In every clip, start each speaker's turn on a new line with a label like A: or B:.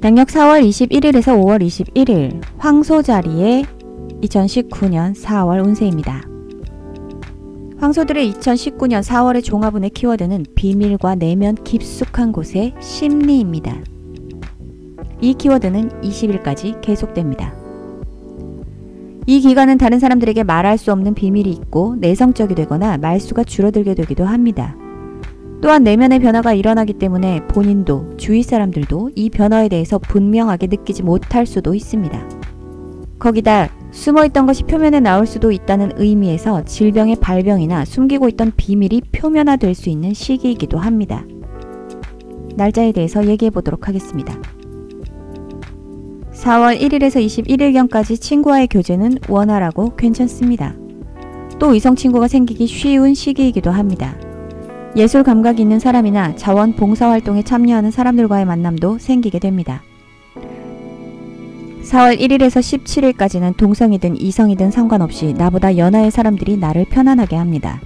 A: 양력 4월 21일에서 5월 21일 황소자리의 2019년 4월 운세입니다. 황소들의 2019년 4월의 종합운의 키워드는 비밀과 내면 깊숙한 곳의 심리입니다. 이 키워드는 20일까지 계속됩니다. 이 기간은 다른 사람들에게 말할 수 없는 비밀이 있고 내성적이 되거나 말수가 줄어들게 되기도 합니다. 또한 내면의 변화가 일어나기 때문에 본인도 주위 사람들도 이 변화에 대해서 분명하게 느끼지 못할 수도 있습니다. 거기다 숨어있던 것이 표면에 나올 수도 있다는 의미에서 질병의 발병이나 숨기고 있던 비밀이 표면화될 수 있는 시기이기도 합니다. 날짜에 대해서 얘기해 보도록 하겠습니다. 4월 1일에서 21일경까지 친구와의 교제는 원활하고 괜찮습니다. 또 이성 친구가 생기기 쉬운 시기이기도 합니다. 예술 감각이 있는 사람이나 자원 봉사활동에 참여하는 사람들과의 만남도 생기게 됩니다. 4월 1일에서 17일까지는 동성이든 이성이든 상관없이 나보다 연하의 사람들이 나를 편안하게 합니다.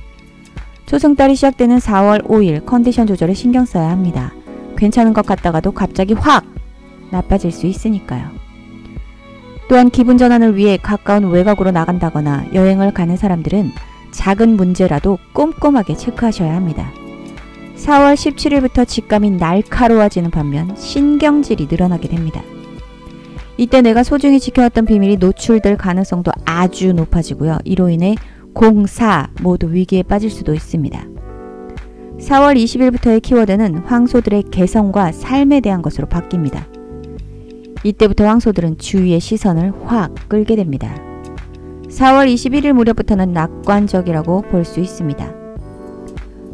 A: 초승달이 시작되는 4월 5일 컨디션 조절에 신경 써야 합니다. 괜찮은 것 같다가도 갑자기 확 나빠질 수 있으니까요. 또한 기분 전환을 위해 가까운 외곽으로 나간다거나 여행을 가는 사람들은 작은 문제라도 꼼꼼하게 체크하셔야 합니다. 4월 17일부터 직감이 날카로워지는 반면 신경질이 늘어나게 됩니다. 이때 내가 소중히 지켜왔던 비밀이 노출될 가능성도 아주 높아지고요. 이로 인해 공사 모두 위기에 빠질 수도 있습니다. 4월 20일부터의 키워드는 황소들의 개성과 삶에 대한 것으로 바뀝니다. 이때부터 황소들은 주위의 시선을 확 끌게 됩니다. 4월 21일 무렵부터는 낙관적이라고 볼 수 있습니다.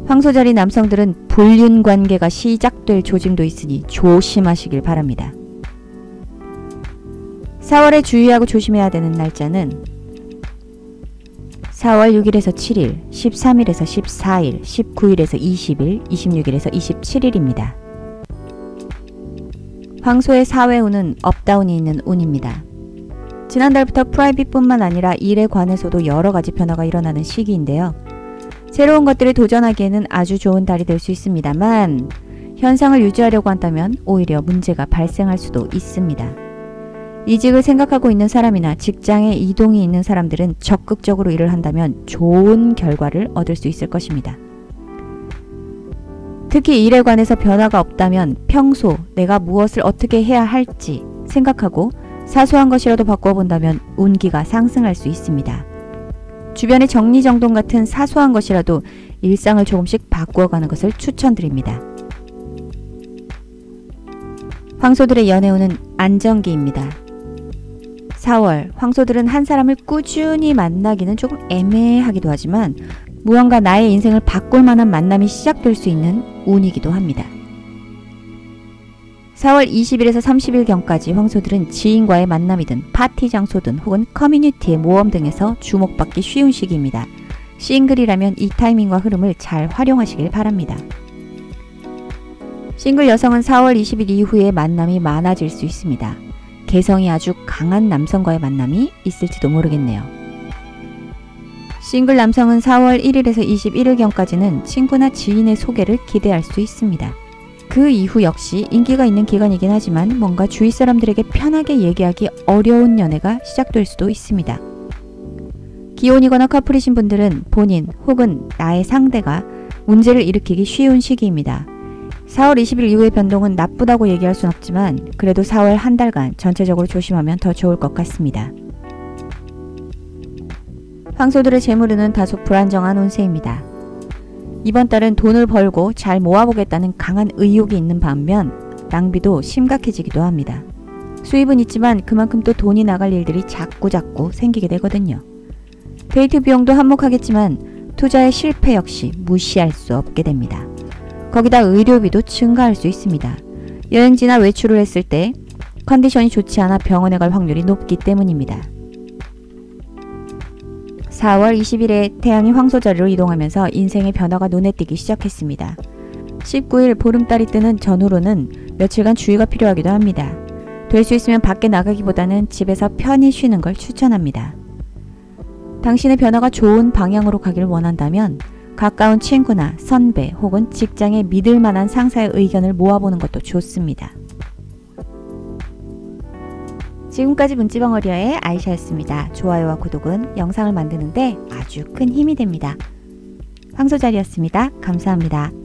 A: 황소자리 남성들은 불륜 관계가 시작될 조짐도 있으니 조심하시길 바랍니다. 4월에 주의하고 조심해야 되는 날짜는 4월 6일에서 7일, 13일에서 14일, 19일에서 20일, 26일에서 27일입니다. 황소의 사회운은 업다운이 있는 운입니다. 지난달부터 프라이빗뿐만 아니라 일에 관해서도 여러가지 변화가 일어나는 시기인데요. 새로운 것들에 도전하기에는 아주 좋은 달이 될 수 있습니다만 현상을 유지하려고 한다면 오히려 문제가 발생할 수도 있습니다. 이직을 생각하고 있는 사람이나 직장에 이동이 있는 사람들은 적극적으로 일을 한다면 좋은 결과를 얻을 수 있을 것입니다. 특히 일에 관해서 변화가 없다면 평소 내가 무엇을 어떻게 해야 할지 생각하고 사소한 것이라도 바꿔본다면 운기가 상승할 수 있습니다. 주변의 정리정돈 같은 사소한 것이라도 일상을 조금씩 바꾸어가는 것을 추천드립니다. 황소들의 연애운은 안정기입니다. 4월, 황소들은 한 사람을 꾸준히 만나기는 조금 애매하기도 하지만 무언가 나의 인생을 바꿀 만한 만남이 시작될 수 있는 운이기도 합니다. 4월 20일에서 30일경까지 황소들은 지인과의 만남이든 파티 장소든 혹은 커뮤니티의 모험 등에서 주목받기 쉬운 시기입니다. 싱글이라면 이 타이밍과 흐름을 잘 활용하시길 바랍니다. 싱글 여성은 4월 20일 이후에 만남이 많아질 수 있습니다. 개성이 아주 강한 남성과의 만남이 있을지도 모르겠네요. 싱글 남성은 4월 1일에서 21일경까지는 친구나 지인의 소개를 기대할 수 있습니다. 그 이후 역시 인기가 있는 기간이긴 하지만 뭔가 주위 사람들에게 편하게 얘기하기 어려운 연애가 시작될 수도 있습니다. 기혼이거나 커플이신 분들은 본인 혹은 나의 상대가 문제를 일으키기 쉬운 시기입니다. 4월 20일 이후의 변동은 나쁘다고 얘기할 순 없지만 그래도 4월 한 달간 전체적으로 조심하면 더 좋을 것 같습니다. 황소들의 재물운은 다소 불안정한 운세입니다. 이번 달은 돈을 벌고 잘 모아보겠다는 강한 의욕이 있는 반면 낭비도 심각해지기도 합니다. 수입은 있지만 그만큼 또 돈이 나갈 일들이 자꾸자꾸 생기게 되거든요. 데이트 비용도 한몫하겠지만 투자의 실패 역시 무시할 수 없게 됩니다. 거기다 의료비도 증가할 수 있습니다. 여행지나 외출을 했을 때 컨디션이 좋지 않아 병원에 갈 확률이 높기 때문입니다. 4월 20일에 태양이 황소자리로 이동하면서 인생의 변화가 눈에 띄기 시작했습니다. 19일 보름달이 뜨는 전후로는 며칠간 주의가 필요하기도 합니다. 될 수 있으면 밖에 나가기보다는 집에서 편히 쉬는 걸 추천합니다. 당신의 변화가 좋은 방향으로 가길 원한다면 가까운 친구나 선배 혹은 직장에 믿을 만한 상사의 의견을 모아보는 것도 좋습니다. 지금까지 문지방어리어의 아이샤였습니다. 좋아요와 구독은 영상을 만드는데 아주 큰 힘이 됩니다. 황소자리였습니다. 감사합니다.